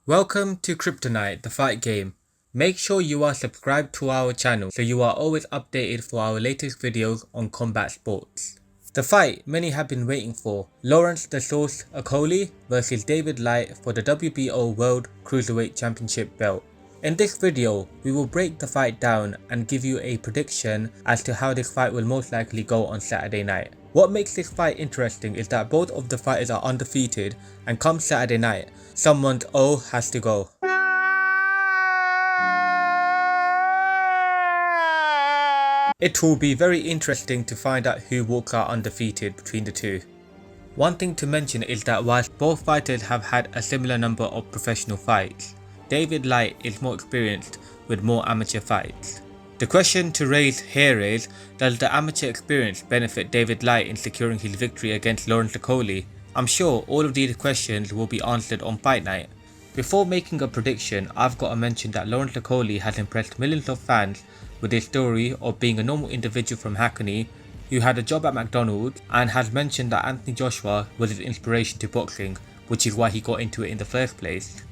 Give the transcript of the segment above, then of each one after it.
Welcome to Kryptonite, the fight game. Make sure you are subscribed to our channel so you are always updated for our latest videos on combat sports. The fight many have been waiting for, Lawrence "The Source" Okolie versus David Light for the WBO World Cruiserweight Championship belt. In this video, we will break the fight down and give you a prediction as to how this fight will most likely go on Saturday night. What makes this fight interesting is that both of the fighters are undefeated, and come Saturday night, someone's O has to go. It will be very interesting to find out who walks out undefeated between the two. One thing to mention is that whilst both fighters have had a similar number of professional fights, David Light is more experienced with more amateur fights. The question to raise here is, does the amateur experience benefit David Light in securing his victory against Lawrence Okolie? I'm sure all of these questions will be answered on fight night. Before making a prediction, I've got to mention that Lawrence Okolie has impressed millions of fans with his story of being a normal individual from Hackney who had a job at McDonald's, and has mentioned that Anthony Joshua was his inspiration to boxing, which is why he got into it in the first place.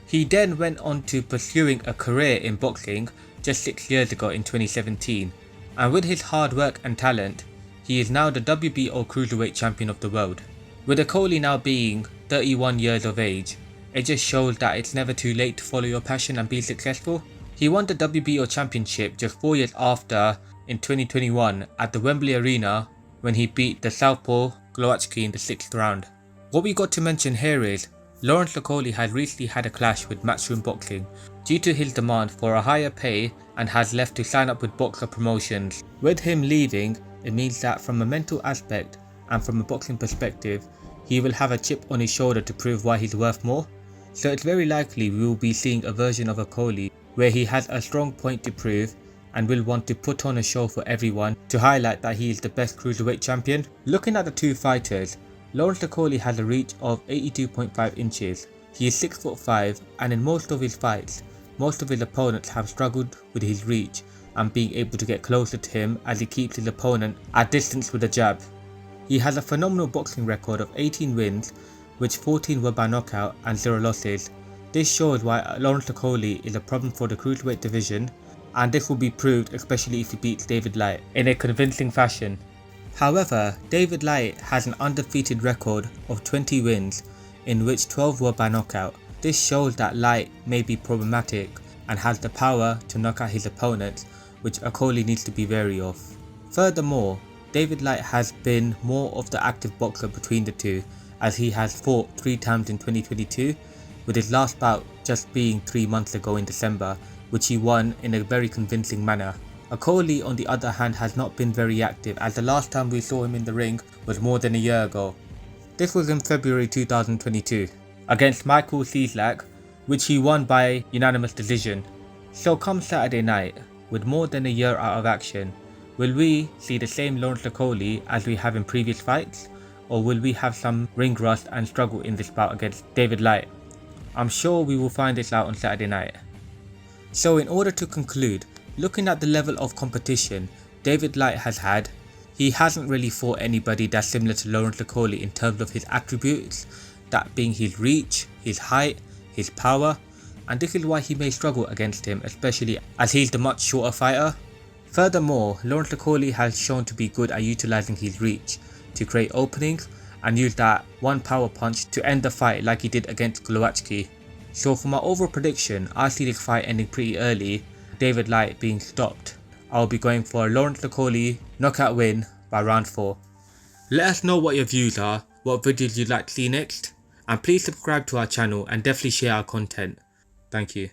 He then went on to pursuing a career in boxing just 6 years ago in 2017, and with his hard work and talent, he is now the WBO Cruiserweight Champion of the world. With Okolie now being 31 years of age, it just shows that it's never too late to follow your passion and be successful. He won the WBO Championship just 4 years after, in 2021, at the Wembley Arena when he beat the Southpaw Glowacki in the 6th round. What we got to mention here is, Lawrence Okolie has recently had a clash with Matchroom Boxing due to his demand for a higher pay and has left to sign up with Boxer Promotions. With him leaving, it means that from a mental aspect and from a boxing perspective, he will have a chip on his shoulder to prove why he's worth more. So it's very likely we will be seeing a version of Okolie where he has a strong point to prove and will want to put on a show for everyone to highlight that he is the best cruiserweight champion. Looking at the two fighters, Lawrence Okolie has a reach of 82.5 inches. He is 6'5", and in most of his fights, most of his opponents have struggled with his reach and being able to get closer to him as he keeps his opponent at distance with a jab. He has a phenomenal boxing record of 18 wins, which 14 were by knockout and 0 losses. This shows why Lawrence Okolie is a problem for the cruiserweight division, and this will be proved especially if he beats David Light in a convincing fashion. However, David Light has an undefeated record of 20 wins, in which 12 were by knockout. This shows that Light may be problematic and has the power to knock out his opponents, which Okolie needs to be wary of. Furthermore, David Light has been more of the active boxer between the two, as he has fought 3 times in 2022, with his last bout just being 3 months ago in December, which he won in a very convincing manner. Okolie, on the other hand, has not been very active, as the last time we saw him in the ring was more than a year ago. This was in February 2022 against Michael Cieslak, which he won by unanimous decision. So come Saturday night, with more than a year out of action, will we see the same Lawrence Okolie as we have in previous fights, or will we have some ring rust and struggle in this bout against David Light? I'm sure we will find this out on Saturday night. So in order to conclude, looking at the level of competition David Light has had, he hasn't really fought anybody that's similar to Lawrence Okolie in terms of his attributes, that being his reach, his height, his power, and this is why he may struggle against him, especially as he's the much shorter fighter. Furthermore, Lawrence Okolie has shown to be good at utilising his reach to create openings and use that one power punch to end the fight like he did against Glowacki. So for my overall prediction, I see this fight ending pretty early, David Light being stopped. I'll be going for a Lawrence Okolie knockout win by round 4. Let us know what your views are, what videos you'd like to see next, and please subscribe to our channel and definitely share our content. Thank you.